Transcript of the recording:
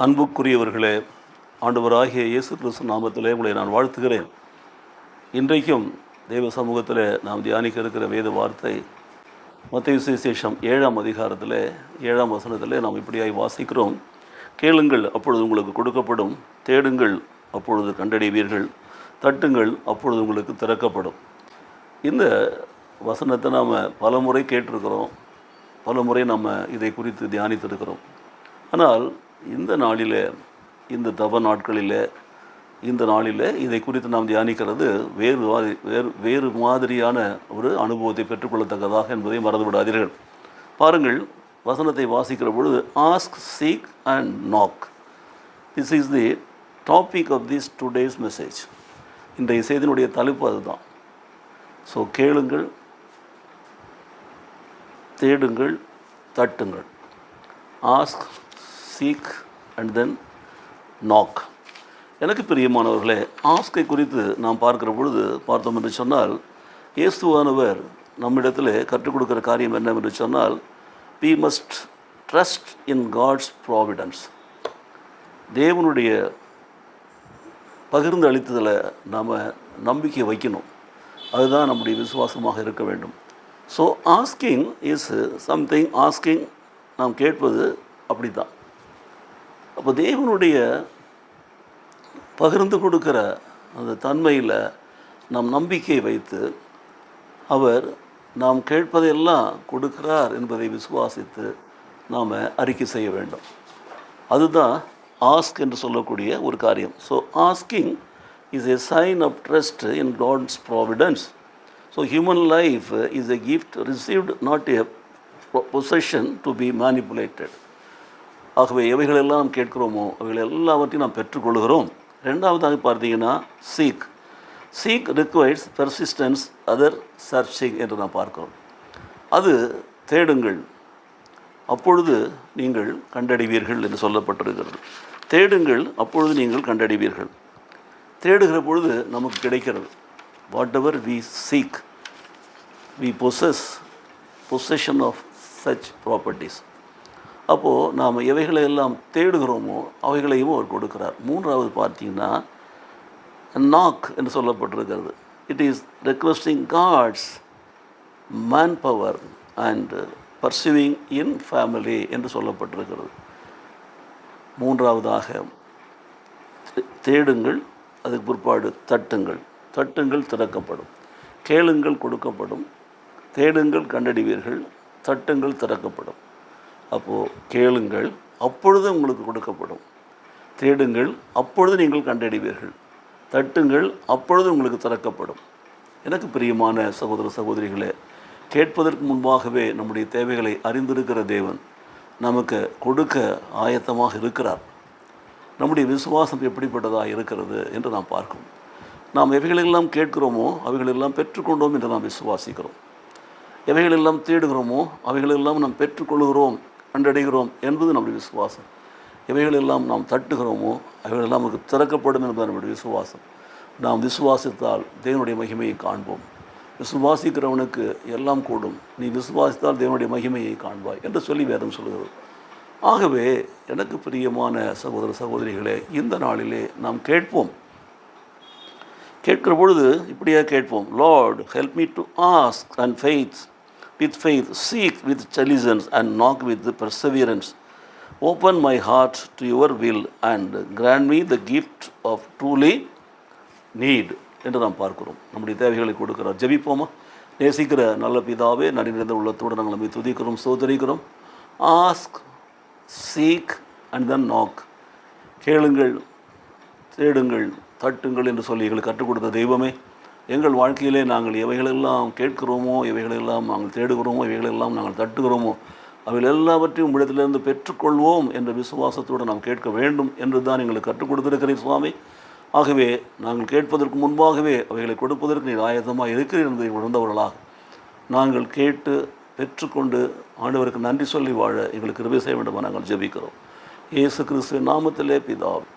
அன்புக்குரியவர்களே, ஆண்டவராகிய இயேசு கிறிஸ்து நாமத்திலே உங்களை நான் வாழ்த்துகிறேன். இன்றைக்கும் தேவ சமூகத்தில் நாம் தியானிக்க இருக்கிற வேத வார்த்தை மத்தேயு சுவிசேஷம் 7ஆம் அதிகாரத்தில் 7ஆம் வசனத்தில் நாம் இப்படியாய் வாசிக்கிறோம். கேளுங்கள், அப்பொழுது உங்களுக்கு கொடுக்கப்படும். தேடுங்கள், அப்பொழுது கண்டடைவீர்கள். தட்டுங்கள், அப்பொழுது உங்களுக்கு திறக்கப்படும். இந்த வசனத்தை நாம் பல முறை கேட்டிருக்கிறோம், பல முறை நம்ம இதை குறித்து தியானித்திருக்கிறோம். ஆனால் இந்த நாளில், இந்த தவ நாட்களில், இந்த நாளில் இதை குறித்து நாம் தியானிக்கிறது வேறு மாதிரியான ஒரு அனுபவத்தை பெற்றுக்கொள்ளத்தக்கதாக என்பதை மறந்து விடாதீர்கள். பாருங்கள், வசனத்தை வாசிக்கிற பொழுது ask, seek and knock. This is the topic of this today's message. இன்றைய செய்தியினுடைய தலைப்பு அதுதான். ஸோ கேளுங்கள், தேடுங்கள், தட்டுங்கள். Ask, seek and then knock. எனக்கு பிரியமானவர்களே, ஆஸ்கை குறித்து நாம் பார்க்கிற பொழுது பார்த்தோம் என்று சொன்னால், இயேசுவானவர் நம்மிடத்தில் கற்றுக் கொடுக்குற காரியம் என்னவென்று சொன்னால், we must trust in God's providence. தேவனுடைய பகிர்ந்து அளித்ததில் நாம் நம்பிக்கை வைக்கணும். அதுதான் நம்முடைய விசுவாசமாக இருக்க வேண்டும். So asking is something. Asking, நாம் கேட்பது அப்படி தான். அப்போ தேவனுடைய பகிர்ந்து கொடுக்குற அந்த தன்மையில் நாம் நம்பிக்கை வைத்து, அவர் நாம் கேட்பதையெல்லாம் கொடுக்கிறார் என்பதை விசுவாசித்து நாம் அறிக்கை செய்ய வேண்டும். அதுதான் ஆஸ்க் என்று சொல்லக்கூடிய ஒரு காரியம். So asking is a sign of trust in God's providence. So human life is a gift received, not a possession to be manipulated. ஆகவே எவைகளெல்லாம் நாம் கேட்கிறோமோ அவைகள் எல்லாவற்றையும் நாம் பெற்றுக்கொள்கிறோம். ரெண்டாவதாக பார்த்தீங்கன்னா seek. Seek requires persistence, other searching என்று நாம் பார்க்கிறோம். அது தேடுங்கள், அப்பொழுது நீங்கள் கண்டடைவீர்கள் என்று சொல்லப்பட்டிருக்கிறது. தேடுங்கள், அப்பொழுது நீங்கள் கண்டடைவீர்கள். தேடுகிற பொழுது நமக்கு கிடைக்கிறது. Whatever we seek, we possession of such properties. அப்போது நாம் எவைகளை எல்லாம் தேடுகிறோமோ அவைகளையும் அவர் கொடுக்கிறார். மூன்றாவது பார்த்தீங்கன்னா நாக் என்று சொல்லப்பட்டிருக்கிறது. It is requesting God's man power and pursuing in family என்று சொல்லப்பட்டிருக்கிறது. மூன்றாவதாக தேடுங்கள், அதுக்கு பிற்பாடு தட்டுங்கள். தட்டுங்கள், திறக்கப்படும். கேளுங்கள், கொடுக்கப்படும். தேடுங்கள், கண்டடைவீர்கள். தட்டுங்கள், திறக்கப்படும். அப்போது கேளுங்கள், அப்பொழுது உங்களுக்கு கொடுக்கப்படும். தேடுங்கள், அப்பொழுது நீங்கள் கண்டடைவீர்கள். தட்டுங்கள், அப்பொழுது உங்களுக்கு திறக்கப்படும். எனக்கு பிரியமான சகோதர சகோதரிகளே, கேட்பதற்கு முன்பாகவே நம்முடைய தேவைகளை அறிந்திருக்கிற தேவன் நமக்கு கொடுக்க ஆயத்தமாக இருக்கிறார். நம்முடைய விசுவாசம் எப்படிப்பட்டதாக இருக்கிறது என்று நாம் பார்க்கிறோம். நாம் எவைகளெல்லாம் கேட்கிறோமோ அவைகளெல்லாம் பெற்றுக்கொண்டோம் என்று நாம் விசுவாசிக்கிறோம். எவைகளெல்லாம் தேடுகிறோமோ அவைகளெல்லாம் நாம் பெற்றுக்கொள்கிறோம், கண்டடைகிறோம் என்பது நம்முடைய விசுவாசம். எவைகளெல்லாம் நாம் தட்டுகிறோமோ அவைகளெல்லாம் நமக்கு திறக்கப்படும் என்பது நம்முடைய விசுவாசம். நாம் விசுவாசித்தால் தேவனுடைய மகிமையை காண்போம். விசுவாசிக்கிறவனுக்கு எல்லாம் கூடும். நீ விசுவாசித்தால் தேவனுடைய மகிமையை காண்பாய் என்று சொல்லி வேதம் சொல்கிறது. ஆகவே எனக்கு பிரியமான சகோதர சகோதரிகளே, இந்த நாளிலே நாம் கேட்போம். கேட்கிற பொழுது இப்படியே கேட்போம். Lord, help me to ask and faith with faith, seek with diligence and knock with perseverance. Open my heart to your will and grant me the gift of truly need என்று நாம் பார்க்கிறோம். நம்முடைய தேவைகளை கொடுக்கிறார். ஜெபிப்போமா? நேசிக்கிற நல்ல பிதாவே, நன்றி நிறைந்த உள்ளத்தோடு நாங்கள் நம்மை துதிக்கிறோம், சோதரிக்கிறோம். Ask, seek and then knock. கேளுங்கள், தேடுங்கள், தட்டுங்கள் என்று சொல்லி எங்களுக்கு கற்றுக் கொடுத்த தெய்வமே, எங்கள் வாழ்க்கையிலே நாங்கள் எவைகளெல்லாம் கேட்கிறோமோ, எவைகளெல்லாம் நாங்கள் தேடுகிறோமோ, எவைகளெல்லாம் நாங்கள் தட்டுகிறோமோ அவைகள் எல்லாவற்றையும் உங்களிடத்திலிருந்து பெற்றுக்கொள்வோம் என்ற விசுவாசத்தோடு நாம் கேட்க வேண்டும் என்று தான் எங்களுக்கு கற்றுக் கொடுத்திருக்கிறீர் சுவாமி. ஆகவே நாங்கள் கேட்பதற்கு முன்பாகவே அவைகளை கொடுப்பதற்கு நீர் ஆயத்தமாக இருக்கிறீர் என்பதை உணர்ந்தவர்களாக நாங்கள் கேட்டு பெற்றுக்கொண்டு ஆண்டவருக்கு நன்றி சொல்லி வாழ எங்களுக்கு கிருபை செய்ய வேண்டுமா நாங்கள் ஜெபிக்கிறோம். இயேசு கிறிஸ்துவின் நாமத்திலே பிதாவே.